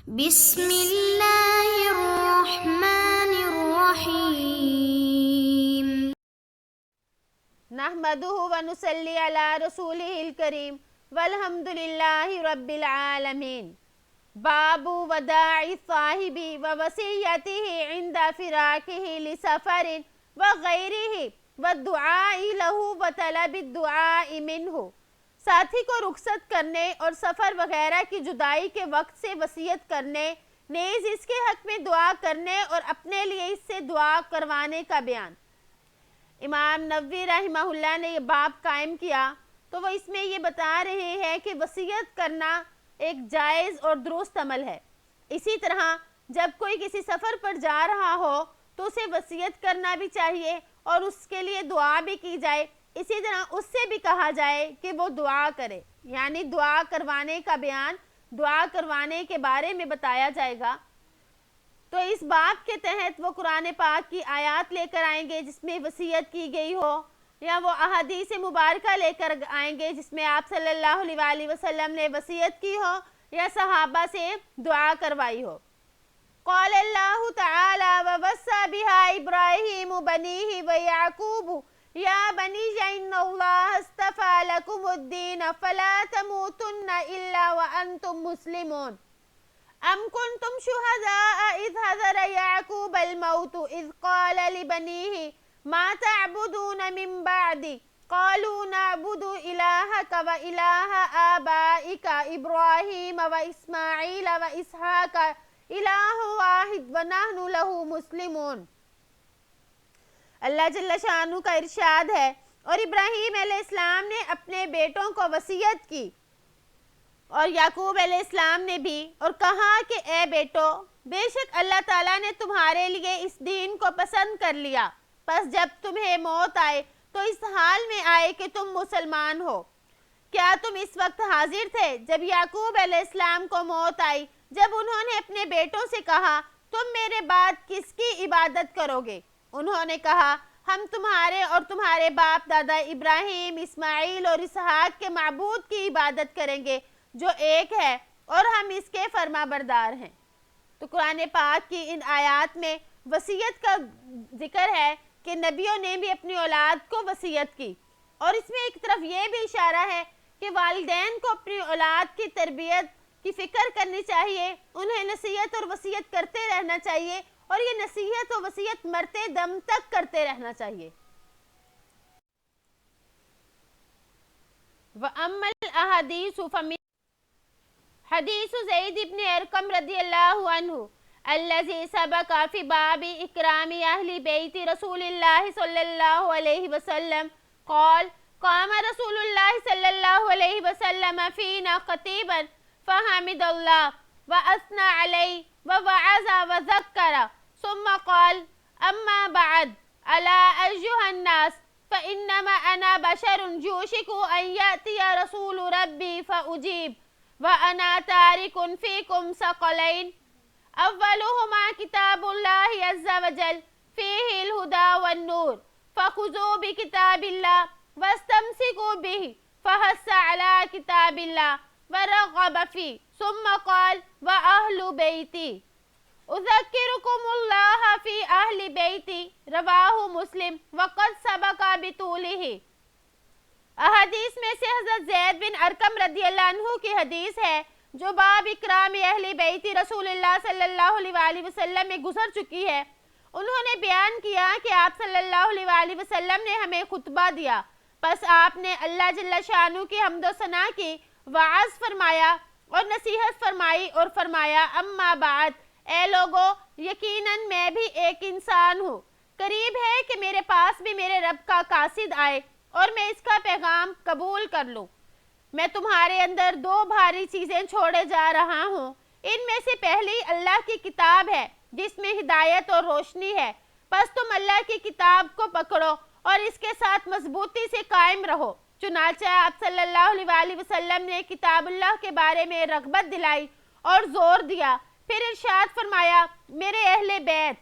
بسم اللہ الرحمن الرحیم نحمدہ ونصلی علی رسولہ الکریم والحمد للہ رب العالمین۔ باب وداع الصاحب ووصیتہ عند فراقہ لسفر وغیرہ والدعاء لہ وطلب الدعاء منہ۔ ساتھی کو رخصت کرنے اور سفر وغیرہ کی جدائی کے وقت سے وصیت کرنے، نیز اس کے حق میں دعا کرنے اور اپنے لیے اس سے دعا کروانے کا بیان۔ امام نووی رحمہ اللہ نے یہ باب قائم کیا تو وہ اس میں یہ بتا رہے ہیں کہ وصیت کرنا ایک جائز اور درست عمل ہے۔ اسی طرح جب کوئی کسی سفر پر جا رہا ہو تو اسے وصیت کرنا بھی چاہیے اور اس کے لیے دعا بھی کی جائے۔ اسی طرح اس سے بھی کہا جائے کہ وہ دعا کرے، یعنی دعا کروانے کا بیان، دعا کروانے کے بارے میں بتایا جائے گا۔ تو اس باب کے تحت وہ قرآن پاک کی آیات لے کر آئیں گے جس میں وصیت کی گئی ہو، یا وہ احادیث مبارکہ لے کر آئیں گے جس میں آپ صلی اللہ علیہ وسلم نے وصیت کی ہو یا صحابہ سے دعا کروائی ہو۔ قال اللہ تعالی ووصى بها ابراہیم بنیہ ویعقوب یا بنی ان اللہ اصطفى لكم الدین فلا تموتن الا وانتم مسلمون۔ ام کنتم شہداء اذ حضر یعقوب الموت اذ قال لبنیہ ما تعبدون من بعدی قالوا نعبد الہک و الہ آبائک ابراہیم و اسماعیل و اسحاق الہ واحد ونحن لہ مسلمون۔ اللہ جل شانہ کا ارشاد ہے، اور ابراہیم علیہ السلام نے اپنے بیٹوں کو وصیت کی اور یعقوب علیہ السلام نے بھی، اور کہا کہ اے بیٹو، بے شک اللہ تعالیٰ نے تمہارے لیے اس دین کو پسند کر لیا، پس جب تمہیں موت آئے تو اس حال میں آئے کہ تم مسلمان ہو۔ کیا تم اس وقت حاضر تھے جب یعقوب علیہ السلام کو موت آئی، جب انہوں نے اپنے بیٹوں سے کہا تم میرے بعد کس کی عبادت کرو گے؟ انہوں نے کہا ہم تمہارے اور تمہارے باپ دادا ابراہیم، اسماعیل اور اسحاق کے معبود کی عبادت کریں گے جو ایک ہے، اور ہم اس کے فرما بردار ہیں۔ تو قرآن پاک کی ان آیات میں وصیت کا ذکر ہے کہ نبیوں نے بھی اپنی اولاد کو وصیت کی، اور اس میں ایک طرف یہ بھی اشارہ ہے کہ والدین کو اپنی اولاد کی تربیت کی فکر کرنی چاہیے، انہیں نصیحت اور وصیت کرتے رہنا چاہیے، اور یہ نصیحت و وصیت مرتے دم تک کرتے رہنا چاہیے۔ وَأَمَّا الْأَحَادِيثُ فَمِنْ حدیث زید بن ارقم رضی اللہ عنہ الذي سبق في باب اکرام اہل بیت رسول اللہ صلی اللہ علیہ وسلم قال قام رسول اللہ صلی اللہ علیہ وسلم فینا خطیبا فحمد اللہ واثنى علیہ ووعظ وذکر ثم قال اما بعد الا ایها الناس فانما انا بشر يوشك ان ياتي رسول ربي فاجيب وَأَنَا تَارِكٌ فِيكُمْ ثَقَلَيْنِ أَوَّلُهُمَا كِتَابُ اللَّهِ عَزَّ وَجَلَّ فِيهِ الْهُدَى وَالنُّورُ فَخُذُوا بِكِتَابِ اللَّهِ وَاسْتَمْسِكُوا بِهِ فَحَثَّ عَلَى كِتَابِ اللَّهِ وَرَغَّبَ فِيهِ ثُمَّ قَالَ وَأَهْلُ بَيْتِي أُذَكِّرُكُمُ اللَّهَ فِي أَهْلِ بَيْتِي رواه مسلم وقد سبق بطوله۔ احادیث میں سے حضرت زید بن ارقم رضی اللہ عنہ کی حدیث ہے جو باب اکرام اہل بیت رسول اللہ صلی اللہ علیہ وسلم میں گزر چکی ہے۔ انہوں نے بیان کیا کہ آپ صلی اللہ علیہ وسلم نے ہمیں خطبہ دیا، پس آپ نے اللہ جل شانہ کی حمد و ثنا کی، وعظ فرمایا اور نصیحت فرمائی، اور فرمایا اما بعد، اے لوگو، یقیناً میں بھی ایک انسان ہوں، قریب ہے کہ میرے پاس بھی میرے رب کا قاصد آئے اور میں اس کا پیغام قبول کر لوں۔ میں تمہارے اندر دو بھاری چیزیں چھوڑے جا رہا ہوں، ان میں سے پہلی اللہ کی کتاب ہے جس میں ہدایت اور روشنی ہے، پس تم اللہ کی کتاب کو پکڑو اور اس کے ساتھ مضبوطی سے قائم رہو۔ چنانچہ آپ صلی اللہ علیہ وسلم نے کتاب اللہ کے بارے میں رغبت دلائی اور زور دیا، پھر ارشاد فرمایا میرے اہل بیت،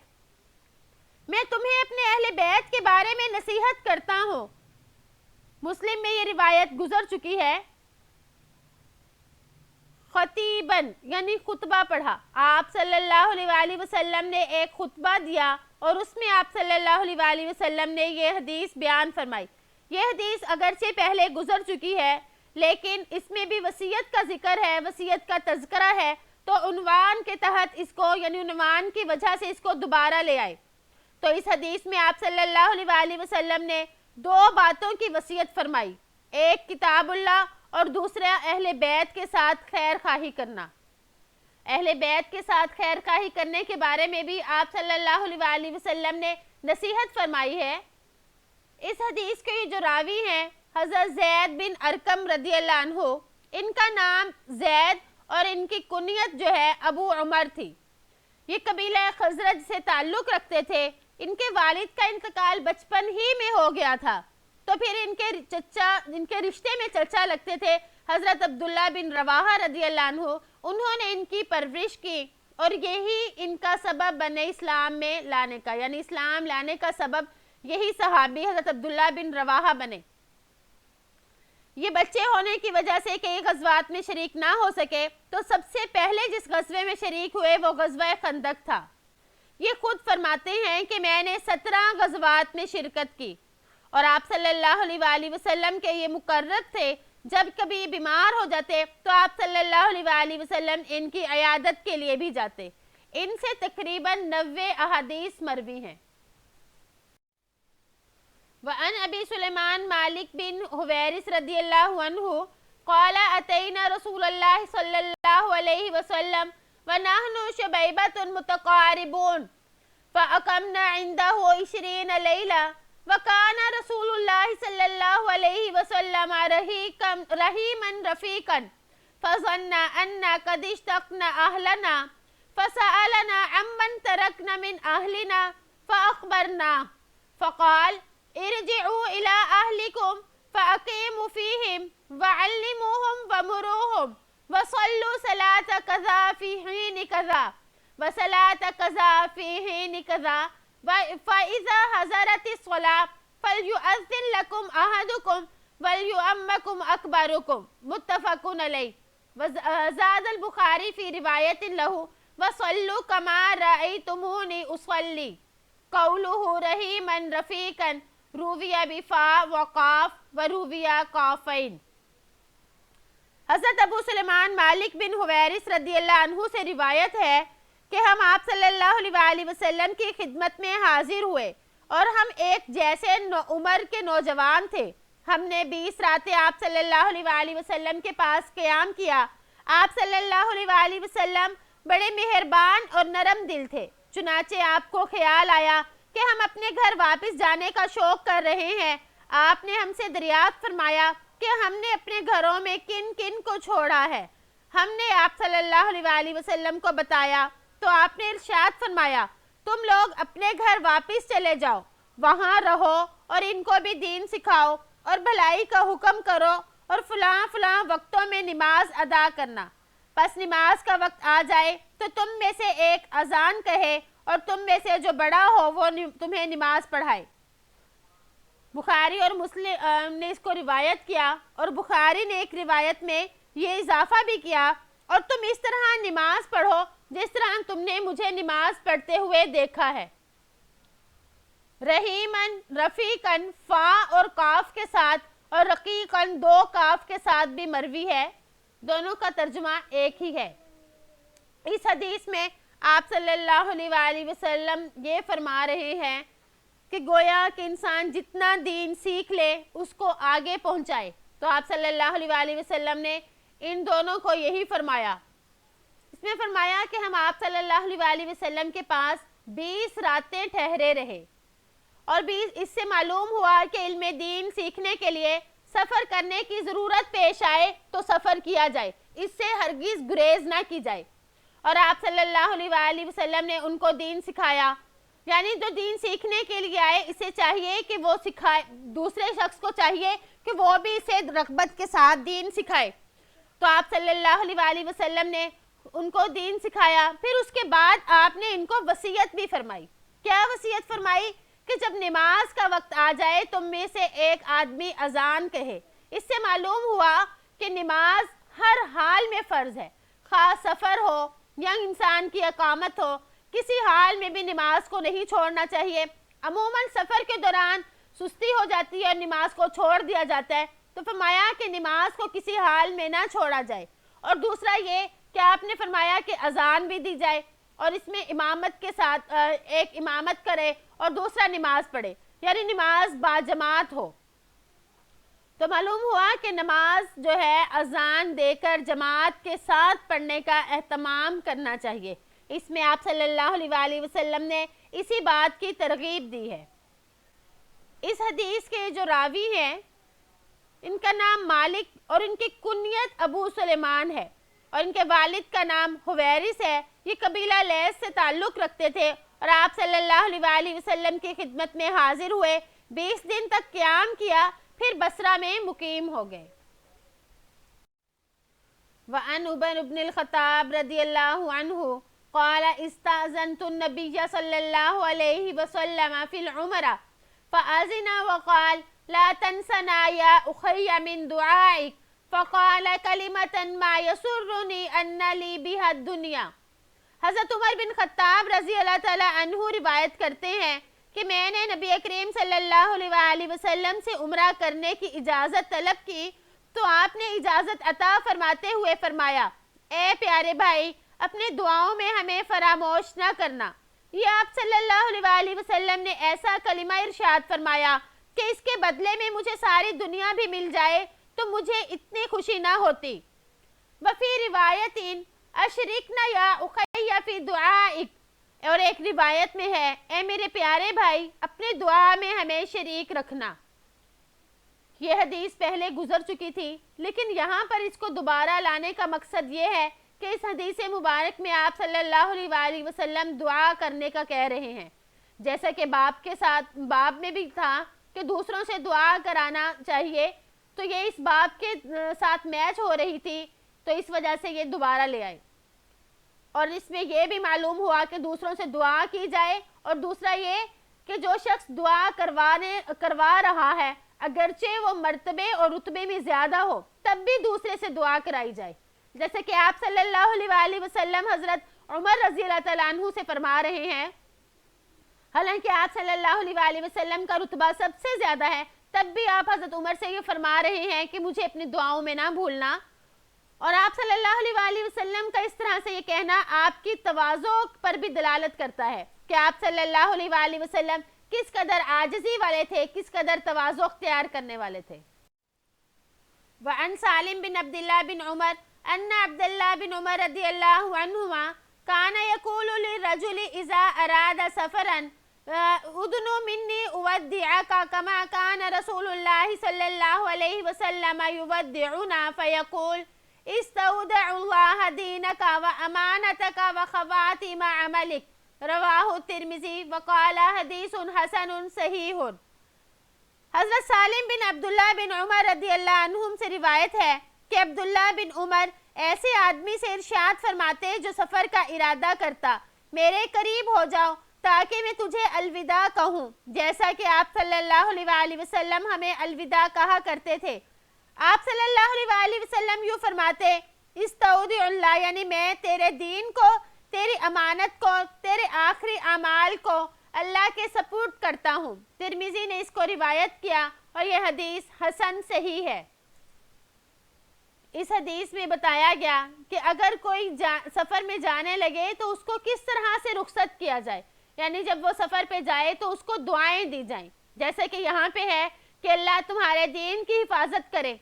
میں تمہیں اپنے اہل بیت کے بارے میں نصیحت کرتا ہوں۔ مسلم میں یہ روایت گزر چکی ہے۔ خطیبن یعنی خطبہ پڑھا. آپ صلی اللہ علیہ وآلہ وسلم نے ایک خطبہ دیا اور اس میں آپ صلی اللہ علیہ وآلہ وسلم نے یہ حدیث بیان فرمائی. یہ حدیث اگرچہ پہلے گزر چکی ہے لیکن اس میں بھی وصیت کا ذکر ہے, وصیت کا تذکرہ ہے, تو عنوان کے تحت اس کو یعنی عنوان کی وجہ سے اس کو دوبارہ لے آئے. تو اس حدیث میں آپ صلی اللہ علیہ وآلہ وسلم نے 2 باتوں کی وصیت فرمائی, ایک کتاب اللہ اور دوسرا اہل بیت کے ساتھ خیر خواہی کرنا. اہل بیت کے ساتھ خیر خواہی کرنے کے بارے میں بھی آپ صلی اللہ علیہ وآلہ وسلم نے نصیحت فرمائی ہے. اس حدیث کے جو راوی ہیں حضرت زید بن ارقم رضی اللہ عنہ, ان کا نام زید اور ان کی کنیت جو ہے ابو عمر تھی. یہ قبیلہ خزرج سے تعلق رکھتے تھے. ان کے والد کا انتقال بچپن ہی میں ہو گیا تھا, تو پھر ان کے رشتے میں چچا لگتے تھے حضرت عبداللہ بن رواحہ رضی اللہ عنہ. انہوں نے ان کی پرورش کی اور یہی ان کا سبب بنے اسلام میں لانے کا, یعنی اسلام لانے کا سبب یہی صحابی حضرت عبداللہ بن رواحہ بنے. یہ بچے ہونے کی وجہ سے کئی غزوات میں شریک نہ ہو سکے, تو سب سے پہلے جس غزوے میں شریک ہوئے وہ غزوہ خندق تھا. یہ خود فرماتے ہیں کہ میں نے 17 غزوات میں شرکت کی اور آپ صلی اللہ علیہ وآلہ وسلم کے یہ مقرب تھے, جب کبھی بیمار ہو جاتے تو آپ صلی اللہ علیہ وآلہ وسلم ان کی عیادت کے لیے بھی جاتے. ان سے تقریباً 90 احادیث مروی ہیں. وعن ابی سلیمان مالک بن حویرث رضی اللہ عنہ قال اتینا رسول اللہ صلی اللہ علیہ وسلم ونحن شبیبۃ متقاربون فاقمنا عنده 20 لیلہ وکان رسول اللہ صلی اللہ علیہ وسلم رحیما رفیقا فظن انا قد اشتقنا اہلنا فسألنا عمن ترکنا من اہلنا فاخبرنا فقال ارجعوا الى اہلکم فاقیموا فیہم وعلموہم ومروہم وصلوا صلاة کذا فی حین کذا وصلاة کذا فی حین کذا فَإِذَا حَضَرَتِ الصَّلَاةُ فَلْيُؤَذِّن لَكُمْ أَحَدُكُمْ وَلْيُؤَمَّكُمْ أَكْبَرُكُمْ متفق علیہ. زاد البخاری فی روایت لہو وَصَلُّوا كَمَا رَأَيْتُمُونِي أُصَلِّي قَوْلُهُ رَحِيمًا رَفِيقًا رویہ بفا وقاف ورویہ قافین. حضرت ابو سلیمان مالک بن حویرث رضی اللہ عنہ سے روایت ہے کہ ہم آپ صلی اللہ علیہ وآلہ وسلم کی خدمت میں حاضر ہوئے اور ہم ایک جیسے عمر کے نوجوان تھے. ہم نے 20 راتیں آپ صلی اللہ علیہ وآلہ وسلم کے پاس قیام کیا. آپ صلی اللہ علیہ وآلہ وسلم بڑے مہربان اور نرم دل تھے. چنانچہ آپ کو خیال آیا کہ ہم اپنے گھر واپس جانے کا شوق کر رہے ہیں. آپ نے ہم سے دریافت فرمایا کہ ہم نے اپنے گھروں میں کن کن کو چھوڑا ہے. ہم نے آپ صلی اللہ علیہ وآلہ وسلم کو بتایا تو آپ نے ارشاد فرمایا تم لوگ اپنے گھر واپس چلے جاؤ, وہاں رہو اور ان کو بھی دین سکھاؤ اور بھلائی کا حکم کرو اور فلاں فلاں وقتوں میں نماز ادا کرنا. پس نماز کا وقت آ جائے تو تم میں سے ایک اذان کہے اور تم میں سے جو بڑا ہو وہ تمہیں نماز پڑھائے. بخاری اور مسلم نے اس کو روایت کیا اور بخاری نے ایک روایت میں یہ اضافہ بھی کیا اور تم اس طرح نماز پڑھو جس طرح تم نے مجھے نماز پڑھتے ہوئے دیکھا ہے. رحیمن رفیقن فا اور کاف کے ساتھ اور رقیقن 2 کاف کے ساتھ بھی مروی ہے. دونوں کا ترجمہ ایک ہی ہے. اس حدیث میں آپ صلی اللہ علیہ وآلہ وسلم یہ فرما رہے ہیں کہ گویا کہ انسان جتنا دین سیکھ لے اس کو آگے پہنچائے. تو آپ صلی اللہ علیہ وآلہ وسلم نے ان دونوں کو یہی فرمایا. اس میں فرمایا کہ ہم آپ صلی اللہ علیہ وآلہ وسلم کے پاس 20 راتیں ٹھہرے رہے اور اس سے معلوم ہوا کہ علم دین سیکھنے کے لیے سفر کرنے کی ضرورت پیش آئے تو سفر کیا جائے, اس سے ہرگز گریز نہ کی جائے. اور آپ صلی اللہ علیہ وآلہ وسلم نے ان کو دین سکھایا, یعنی جو دین سیکھنے کے لیے آئے اسے چاہیے کہ وہ سکھائے, دوسرے شخص کو چاہیے کہ وہ بھی اسے رغبت کے ساتھ دین سکھائے. تو آپ صلی اللہ علیہ وآلہ وسلم نے ان کو دین سکھایا. پھر اس کے بعد آپ نے ان کو وصیت بھی فرمائی. کیا وصیت فرمائی؟ کہ جب نماز کا وقت آ جائے تم میں سے ایک آدمی اذان کہے. اس سے معلوم ہوا کہ نماز ہر حال میں فرض ہے. خاص سفر ہو یا انسان کی اقامت ہو، کسی حال میں بھی نماز کو نہیں چھوڑنا چاہیے۔ عموماً سفر کے دوران سستی ہو جاتی ہے اور نماز کو چھوڑ دیا جاتا ہے، تو فرمایا کہ نماز کو کسی حال میں نہ چھوڑا جائے۔ اور دوسرا یہ کہ آپ نے فرمایا کہ اذان بھی دی جائے اور اس میں امامت کے ساتھ ایک امامت کرے اور دوسرا نماز پڑھے، یعنی نماز باجماعت ہو۔ تو معلوم ہوا کہ نماز جو ہے اذان دے کر جماعت کے ساتھ پڑھنے کا اہتمام کرنا چاہیے۔ اس میں آپ صلی اللہ علیہ وآلہ وسلم نے اسی بات کی ترغیب دی ہے۔ اس حدیث کے جو راوی ہیں ان کا نام مالک اور ان کی کنیت ابو سلیمان ہے، اور ان کے والد کا نام حویرث ہے۔ یہ قبیلہ لیث سے تعلق رکھتے تھے اور آپ صلی اللہ علیہ وآلہ وسلم کی خدمت میں حاضر ہوئے، 20 دن تک قیام کیا، پھر بصرہ میں مقیم ہو گئے۔ وعن عمر بن الخطاب رضی اللہ عنہ قال استأذنت النبي صلى الله عليه وسلم في العمرة فأذن وقال لا تنسنا يا أخي من دعائك فقال كلمة ما يسرني أن لي بها الدنيا۔ حضرت عمر بن خطاب رضی اللہ تعالی عنہ روایت کرتے ہیں کہ میں نے نبی کریم صلی اللہ علیہ وآلہ وسلم سے عمرہ کرنے کی اجازت طلب کی تو آپ نے اجازت عطا فرماتے ہوئے فرمایا، اے پیارے بھائی، اپنے دعاؤں میں ہمیں فراموش نہ کرنا۔ یہ آپ صلی اللہ علیہ وآلہ وسلم نے ایسا کلمہ ارشاد فرمایا کہ اس کے بدلے میں مجھے ساری دنیا بھی مل جائے تو مجھے اتنی خوشی نہ ہوتی۔ وفی روایت اشرکنا یا اخی فی دعائک، اور ایک روایت میں ہے اے میرے پیارے بھائی اپنے دعا میں ہمیں شریک رکھنا۔ یہ حدیث پہلے گزر چکی تھی، لیکن یہاں پر اس کو دوبارہ لانے کا مقصد یہ ہے کہ اس حدیث مبارک میں آپ صلی اللہ علیہ وآلہ وسلم دعا کرنے کا کہہ رہے ہیں، جیسا کہ باب کے ساتھ باب میں بھی تھا کہ دوسروں سے دعا کرانا چاہیے، تو یہ اس باب کے ساتھ میچ ہو رہی تھی، تو اس وجہ سے یہ دوبارہ لے آئے۔ اور اس میں یہ بھی معلوم ہوا کہ دوسروں سے دعا کی جائے، اور دوسرا یہ کہ جو شخص دعا کروا رہا ہے اگرچہ وہ مرتبے اور رتبے میں زیادہ ہو تب بھی دوسرے سے دعا کرائی جائے، جیسے کہ آپ صلی اللہ علیہ وآلہ وسلم حضرت عمر رضی اللہ تعالیٰ عنہ سے فرما رہے ہیں، حالانکہ آپ صلی اللہ علیہ وآلہ وسلم کا رتبہ سب سے زیادہ ہے، تب بھی آپ حضرت عمر سے یہ فرما رہے ہیں کہ مجھے اپنی دعاؤں میں نہ بھولنا۔ اور آپ صلی اللہ علیہ وآلہ وسلم کا اس طرح سے یہ کہنا آپ کی تواضع پر بھی دلالت کرتا ہے کہ آپ صلی اللہ علیہ وآلہ وسلم کس قدر عاجزی والے تھے، کس قدر تواضع اختیار کرنے والے تھے۔ وعن سالم بن عبداللہ بن عمر ان عبداللہ بن عمر رضی اللہ عنہما کان یقول للرجل اذا اراد سفرا ادنو منی اودعک کما کان رسول اللہ صلی اللہ علیہ وسلم یودعنا فیقول استودع اللہ دینک و امانتک و خواتم عملک، رواہ الترمذی وقال حدیث حسن صحیح۔ حضرت سالم بن عبداللہ بن عمر رضی اللہ عنہم سے روایت ہے کہ عبداللہ بن عمر ایسے آدمی سے ارشاد فرماتے جو سفر کا ارادہ کرتا، میرے قریب ہو جاؤ تاکہ میں تجھے الوداع کہوں، جیسا کہ آپ صلی اللہ علیہ وآلہ وسلم ہمیں الوداع کہا کرتے تھے۔ آپ صلی اللہ علیہ وآلہ وسلم یوں فرماتے، استودع اللہ، یعنی میں تیرے دین کو، تیری امانت کو، تیرے آخری اعمال کو اللہ کے سپرد کرتا ہوں۔ ترمذی نے اس کو روایت کیا اور یہ حدیث حسن صحیح ہے۔ اس حدیث میں بتایا گیا کہ اگر کوئی سفر میں جانے لگے تو اس کو کس طرح سے رخصت کیا جائے، یعنی جب وہ سفر پہ جائے تو اس کو دعائیں دی جائیں، جیسے کہ یہاں پہ ہے کہ اللہ تمہارے دین کی حفاظت کرے۔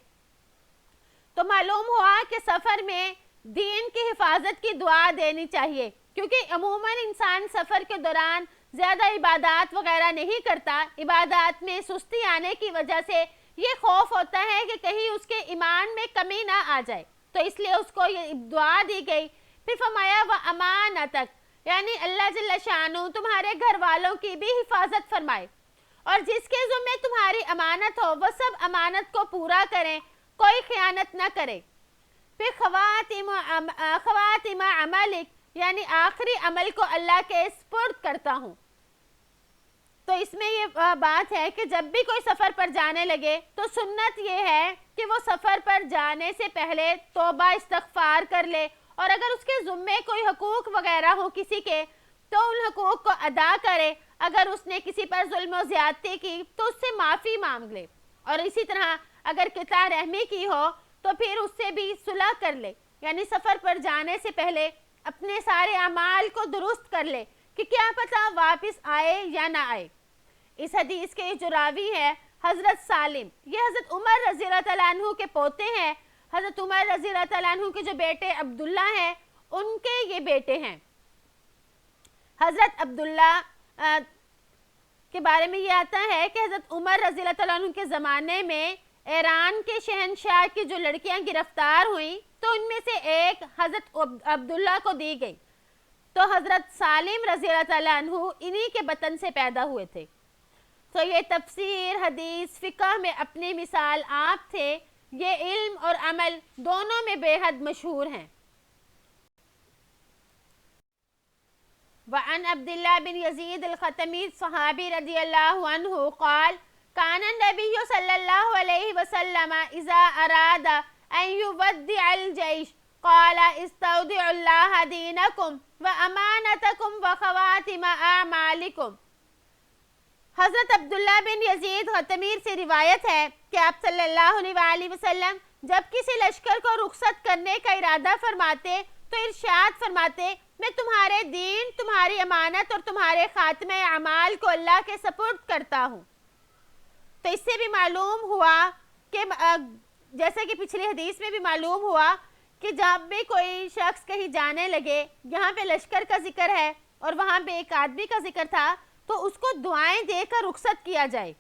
تو معلوم ہوا کہ سفر میں دین کی حفاظت کی دعا دینی چاہیے، کیونکہ عموماً انسان سفر کے دوران زیادہ عبادات وغیرہ نہیں کرتا، عبادات میں سستی آنے کی وجہ سے یہ خوف ہوتا ہے کہ کہیں اس کے ایمان میں کمی نہ آ جائے، تو اس لیے اس کو یہ دعا دی گئی۔ پھر فرمایا وہ امانتک، یعنی اللہ جل شانہ تمہارے گھر والوں کی بھی حفاظت فرمائے، اور جس کے ذمہ تمہاری امانت ہو وہ سب امانت کو پورا کریں، کوئی خیانت نہ کرے۔ پھر خواتم عملک، یعنی آخری عمل کو اللہ کے سپرد کرتا ہوں۔ تو اس میں یہ بات ہے کہ جب بھی کوئی سفر پر جانے لگے تو سنت یہ ہے کہ وہ سفر پر جانے سے پہلے توبہ استغفار کر لے اور اگر اس کے ذمے کوئی حقوق وغیرہ ہو کسی کے تو ان حقوق کو ادا کرے، اگر اس نے کسی پر ظلم و زیادتی کی تو اس سے معافی مانگ لے، اور اسی طرح اگر قطع رحمی کی ہو تو پھر اس سے بھی صلح کر لے، یعنی سفر پر جانے سے پہلے اپنے سارے اعمال کو درست کر لے کہ کیا پتہ واپس آئے یا نہ آئے۔ اس حدیث کے جو راوی ہے حضرت سالم، یہ حضرت عمر رضی اللہ تعالیٰ عنہ کے پوتے ہیں۔ حضرت عمر رضی اللہ تعالیٰ عنہ کے جو بیٹے عبداللہ ہیں ان کے یہ بیٹے ہیں۔ حضرت عبداللہ کے بارے میں یہ آتا ہے کہ حضرت عمر رضی اللہ تعالیٰ عنہ کے زمانے میں ایران کے شہنشاہ کی جو لڑکیاں گرفتار ہوئیں تو ان میں سے ایک حضرت عبداللہ کو دی گئی، تو حضرت سالم رضی اللہ تعالیٰ عنہ انہی کے بطن سے پیدا ہوئے تھے۔ تو یہ تفسیر، حدیث، فقہ میں اپنی مثال آپ تھے، یہ علم اور عمل دونوں میں بے حد مشہور ہیں۔ وعن عبداللہ بن یزید الختمی صحابی رضی اللہ عنہ قال كان النبي صلى الله عليه وسلم إذا أراد أن يودع الجيش قال استودع الله دينكم وأمانتكم وخواتم أعمالكم۔ حضرت عبداللہ بن یزید ختمیر سے روایت ہے کہ آپ صلی اللہ علیہ وسلم جب کسی لشکر کو رخصت کرنے کا ارادہ فرماتے تو ارشاد فرماتے، میں تمہارے دین، تمہاری امانت اور تمہارے خاتمہ اعمال کو اللہ کے سپرد کرتا ہوں۔ تو اس سے بھی معلوم ہوا کہ جیسے کہ پچھلی حدیث میں بھی معلوم ہوا کہ جب بھی کوئی شخص کہیں جانے لگے، یہاں پہ لشکر کا ذکر ہے اور وہاں پہ ایک آدمی کا ذکر تھا، تو اس کو دعائیں دے کر رخصت کیا جائے۔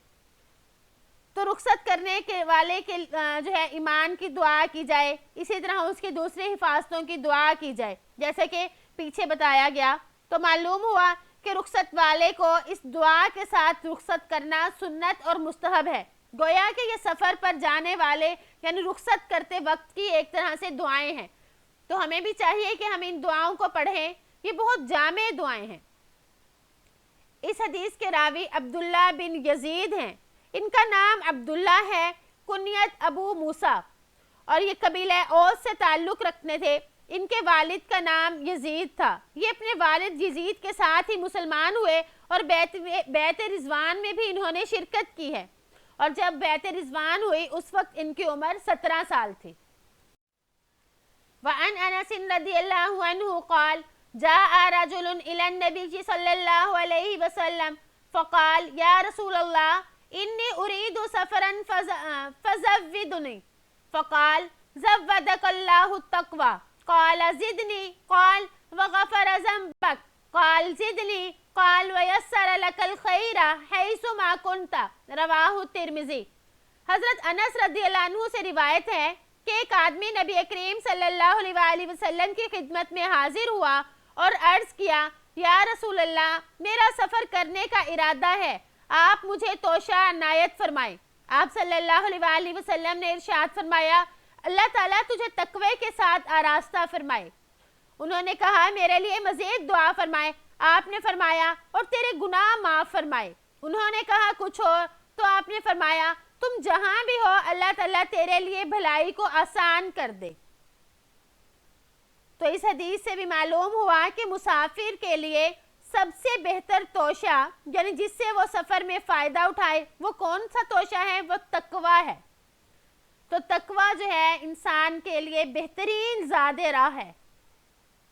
تو رخصت کرنے کے والے کے جو ہے ایمان کی دعا کی جائے، اسی طرح اس کے دوسرے حفاظتوں کی دعا کی جائے جیسے کہ پیچھے بتایا گیا۔ تو معلوم ہوا کہ رخصت والے کو اس دعا کے ساتھ رخصت کرنا سنت اور مستحب ہے، گویا کہ یہ سفر پر جانے والے یعنی رخصت کرتے وقت کی ایک طرح سے دعائیں ہیں۔ تو ہمیں بھی چاہیے کہ ہم ان دعاؤں کو پڑھیں، یہ بہت جامع دعائیں ہیں۔ اس حدیث کے راوی عبداللہ بن یزید ہیں، ان کا نام عبداللہ ہے، کنیت ابو موسیٰ، اور یہ قبیلہ اوس سے تعلق رکھتے تھے۔ ان کے والد کا نام یزید تھا، یہ اپنے والد یزید کے ساتھ ہی مسلمان ہوئے اور بیعت رضوان میں بھی انہوں نے شرکت کی ہے، اور جب بیعت رضوان ہوئی اس وقت ان کی عمر 17 سال تھی۔ وعن انس رضی اللہ عنہ قال جاء رجل الى النبي صلی اللہ علیہ وسلم فقال یا رسول اللہ انی اريد سفرا فزودنی فقال زودک اللہ التقوی قال زدنی قال وغفر ذنبک قال زدنی قال ویسر لک الخیر حیث ما کنت رواہ الترمذی۔ حضرت انس رضی اللہ عنہ سے روایت ہے کہ ایک آدمی نبی کریم صلی اللہ علیہ وسلم کی خدمت میں حاضر ہوا اور عرض کیا، یا رسول اللہ میرا سفر کرنے کا ارادہ ہے، آپ مجھے توشہ عنایت فرمائیں۔ آپ صلی اللہ علیہ وسلم نے ارشاد فرمایا، اللہ تعالیٰ تجھے تقوی کے ساتھ آراستہ فرمائے۔ انہوں نے کہا میرے لیے مزید دعا فرمائے۔ آپ نے فرمایا اور تیرے گناہ معاف فرمائے۔ انہوں نے کہا کچھ اور، تو آپ نے فرمایا تم جہاں بھی ہو اللہ تعالیٰ تیرے لیے بھلائی کو آسان کر دے۔ تو اس حدیث سے بھی معلوم ہوا کہ مسافر کے لیے سب سے بہتر توشہ یعنی جس سے وہ سفر میں فائدہ اٹھائے وہ کون سا توشہ ہے؟ وہ تقوی ہے۔ تو تقوی جو ہے انسان کے لیے بہترین زاد راہ ہے۔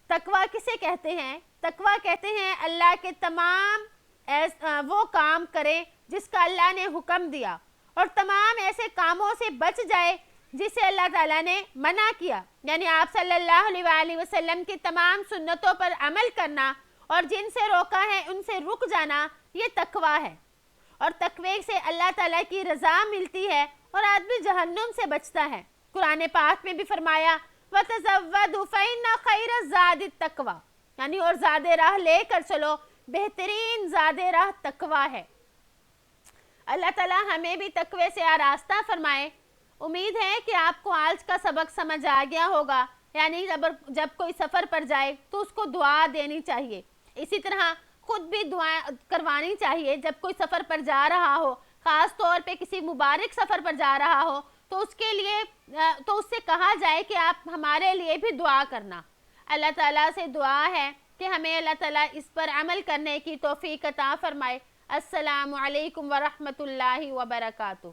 تقوی کسے کہتے ہیں؟ تقوی کہتے ہیں اللہ کے تمام وہ کام کریں جس کا اللہ نے حکم دیا، اور تمام ایسے کاموں سے بچ جائے جسے اللہ تعالیٰ نے منع کیا، یعنی آپ صلی اللہ علیہ وسلم کی تمام سنتوں پر عمل کرنا اور جن سے روکا ہے ان سے رک جانا، یہ تقوی ہے۔ اور تقوی سے اللہ تعالیٰ کی رضا ملتی ہے اور آدمی جہنم سے بچتا ہے۔ قرآن پاک میں بھی فرمایا وَتَزَوَّدُوا فَإِنَّ خَيْرَ الزَّادِ التَّقْوَىٰ، یعنی اور زاد راہ لے کر چلو، بہترین زاد راہ تقوی ہے۔ اللہ تعالیٰ ہمیں بھی تقوی سے آراستہ فرمائے۔ امید ہے کہ آپ کو آج کا سبق سمجھ آ گیا ہوگا، یعنی جب کوئی سفر پر جائے تو اس کو دعا دینی چاہیے، اسی طرح خود بھی دعا کروانی چاہیے۔ جب کوئی سفر پر جا رہا ہو، خاص طور پہ کسی مبارک سفر پر جا رہا ہو، تو اس کے لیے تو اس سے کہا جائے کہ آپ ہمارے لیے بھی دعا کرنا۔ اللہ تعالیٰ سے دعا ہے کہ ہمیں اللہ تعالیٰ اس پر عمل کرنے کی توفیق عطا فرمائے۔ السلام علیکم ورحمۃ اللہ وبرکاتہ۔